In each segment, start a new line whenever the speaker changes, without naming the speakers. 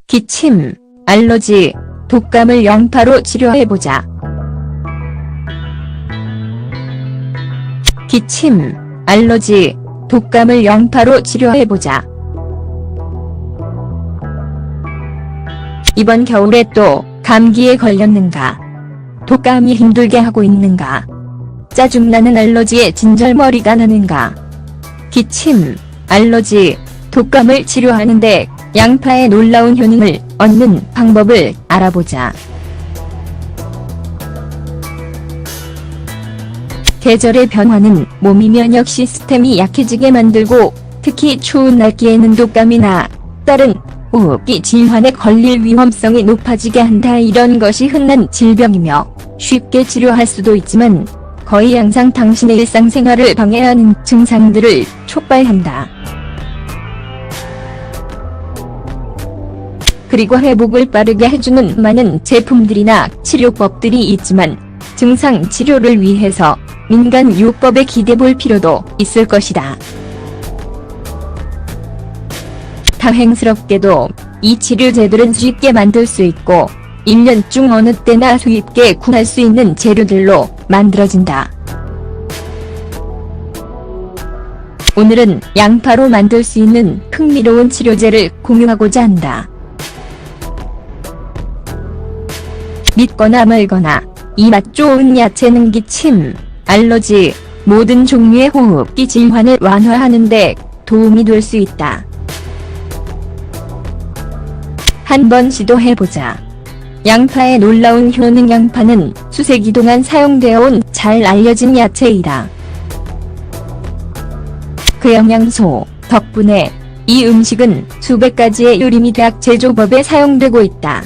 기침, 알러지, 독감을 양파로 치료해보자. 기침, 알러지, 독감을 양파로 치료해보자. 이번 겨울에 또 감기에 걸렸는가? 독감이 힘들게 하고 있는가? 짜증나는 알러지에 진절머리가 나는가? 기침, 알러지, 독감을 치료하는데 양파의 놀라운 효능을 얻는 방법을 알아보자. 계절의 변화는 몸의 면역 시스템이 약해지게 만들고 특히 추운 날기에는 독감이나 다른 호흡기 질환에 걸릴 위험성이 높아지게 한다. 이런 것이 흔한 질병이며 쉽게 치료할 수도 있지만 거의 항상 당신의 일상생활을 방해하는 증상들을 촉발한다. 그리고 회복을 빠르게 해주는 많은 제품들이나 치료법들이 있지만 증상 치료를 위해서 민간 요법에 기대볼 필요도 있을 것이다. 다행스럽게도 이 치료제들은 쉽게 만들 수 있고 1년 중 어느 때나 쉽게 구할 수 있는 재료들로 만들어진다. 오늘은 양파로 만들 수 있는 흥미로운 치료제를 공유하고자 한다. 믿거나 말거나 이 맛 좋은 야채는 기침, 알러지, 모든 종류의 호흡기 질환을 완화하는 데 도움이 될 수 있다. 한번 시도해보자. 양파의 놀라운 효능. 양파는 수세기 동안 사용되어 온 잘 알려진 야채이다. 그 영양소 덕분에 이 음식은 수백 가지의 요리 및 약 제조법에 사용되고 있다.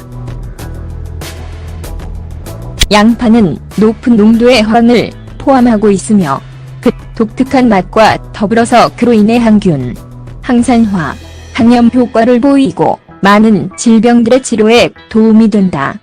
양파는 높은 농도의 황을 포함하고 있으며 그 독특한 맛과 더불어서 그로 인해 항균, 항산화, 항염 효과를 보이고 많은 질병들의 치료에 도움이 된다.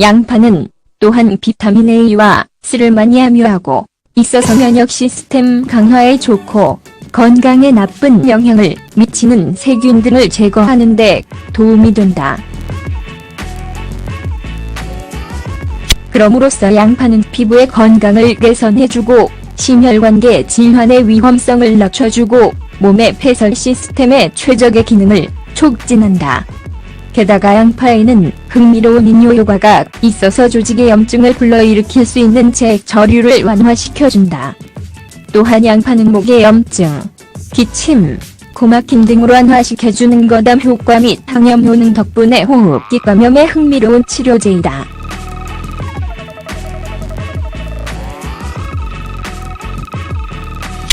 양파는 또한 비타민 A와 C를 많이 함유하고 있어서 면역 시스템 강화에 좋고 건강에 나쁜 영향을 미치는 세균 등을 제거하는 데 도움이 된다. 그럼으로써 양파는 피부의 건강을 개선해주고 심혈관계 질환의 위험성을 낮춰주고 몸의 폐설 시스템의 최적의 기능을 촉진한다. 게다가 양파에는 흥미로운 이뇨 효과가 있어서 조직의 염증을 불러일으킬 수 있는 저류를 완화시켜준다. 또한 양파는 목의 염증, 기침, 코막힘 등을 완화시켜주는 거담 효과 및 항염 효능 덕분에 호흡기 감염에 흥미로운 치료제이다.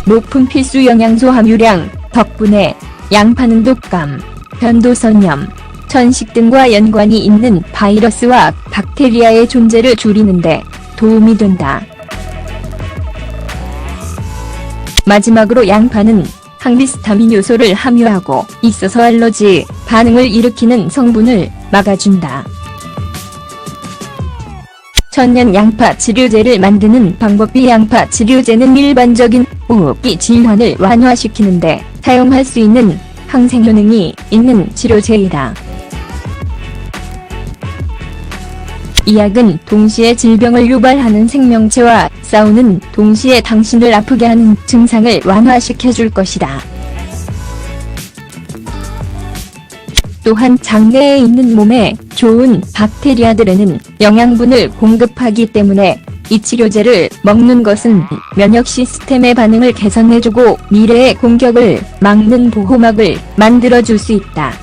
높은 필수 영양소 함유량 덕분에 양파는 독감, 변도선염, 천식 등과 연관이 있는 바이러스와 박테리아의 존재를 줄이는 데 도움이 된다. 마지막으로 양파는 항히스타민 요소를 함유하고 있어서 알러지 반응을 일으키는 성분을 막아준다. 천연 양파 치료제를 만드는 방법. 이 양파 치료제는 일반적인 호흡기 질환을 완화시키는데 사용할 수 있는 항생 효능이 있는 치료제이다. 이 약은 동시에 질병을 유발하는 생명체와 싸우는 동시에 당신을 아프게 하는 증상을 완화시켜줄 것이다. 또한 장내에 있는 몸에 좋은 박테리아들에는 영양분을 공급하기 때문에 이 치료제를 먹는 것은 면역 시스템의 반응을 개선해주고 미래의 공격을 막는 보호막을 만들어줄 수 있다.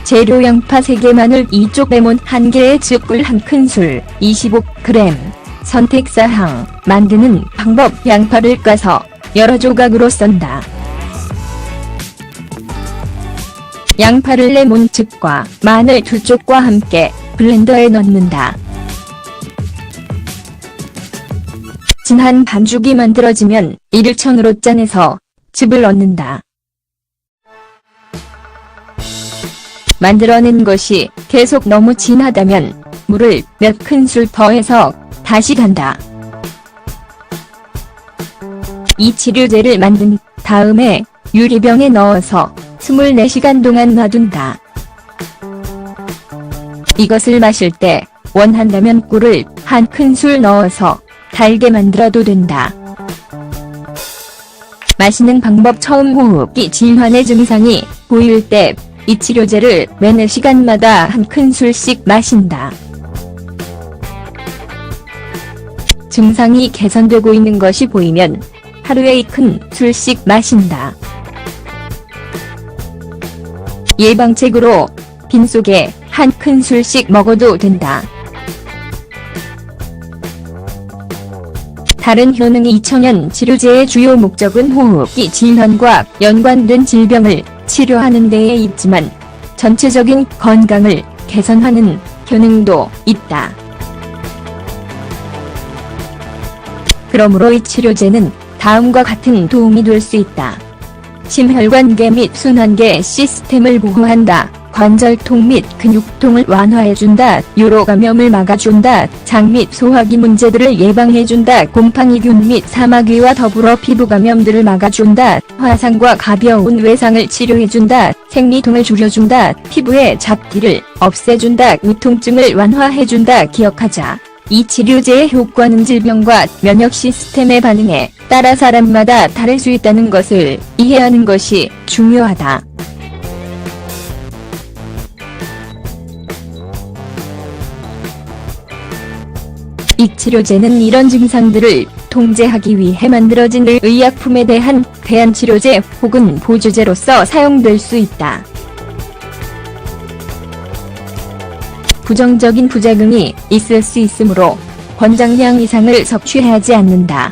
재료 양파 3개, 마늘 2쪽, 레몬 1개에 즙꿀 1큰술, 25g. 선택사항, 만드는 방법. 양파를 까서 여러 조각으로 썬다. 양파를 레몬즙과 마늘 2쪽과 함께 블렌더에 넣는다. 진한 반죽이 만들어지면 이를 천으로 짜내서 즙을 넣는다. 만들어낸 것이 계속 너무 진하다면 물을 몇 큰술 더해서 다시 간다. 이 치료제를 만든 다음에 유리병에 넣어서 24시간 동안 놔둔다. 이것을 마실 때 원한다면 꿀을 한 큰술 넣어서 달게 만들어도 된다. 마시는 방법. 처음 호흡기 질환의 증상이 보일 때 이 치료제를 매 4시간마다 한 큰술씩 마신다. 증상이 개선되고 있는 것이 보이면 하루에 2큰술씩 마신다. 예방책으로 빈속에 한 큰술씩 먹어도 된다. 다른 효능이. 천연 치료제의 주요 목적은 호흡기 질환과 연관된 질병을 치료하는 데에 있지만 전체적인 건강을 개선하는 효능도 있다. 그러므로 이 치료제는 다음과 같은 도움이 될 수 있다. 심혈관계 및 순환계 시스템을 보호한다. 관절통 및 근육통을 완화해준다. 요로 감염을 막아준다. 장 및 소화기 문제들을 예방해준다. 곰팡이균 및 사마귀와 더불어 피부 감염들을 막아준다. 화상과 가벼운 외상을 치료해준다. 생리통을 줄여준다. 피부의 잡티를 없애준다. 우통증을 완화해준다. 기억하자. 이 치료제의 효과는 질병과 면역 시스템의 반응에 따라 사람마다 다를 수 있다는 것을 이해하는 것이 중요하다. 이 치료제는 이런 증상들을 통제하기 위해 만들어진 의약품에 대한 대안치료제 혹은 보조제로서 사용될 수 있다. 부정적인 부작용이 있을 수 있으므로 권장량 이상을 섭취하지 않는다.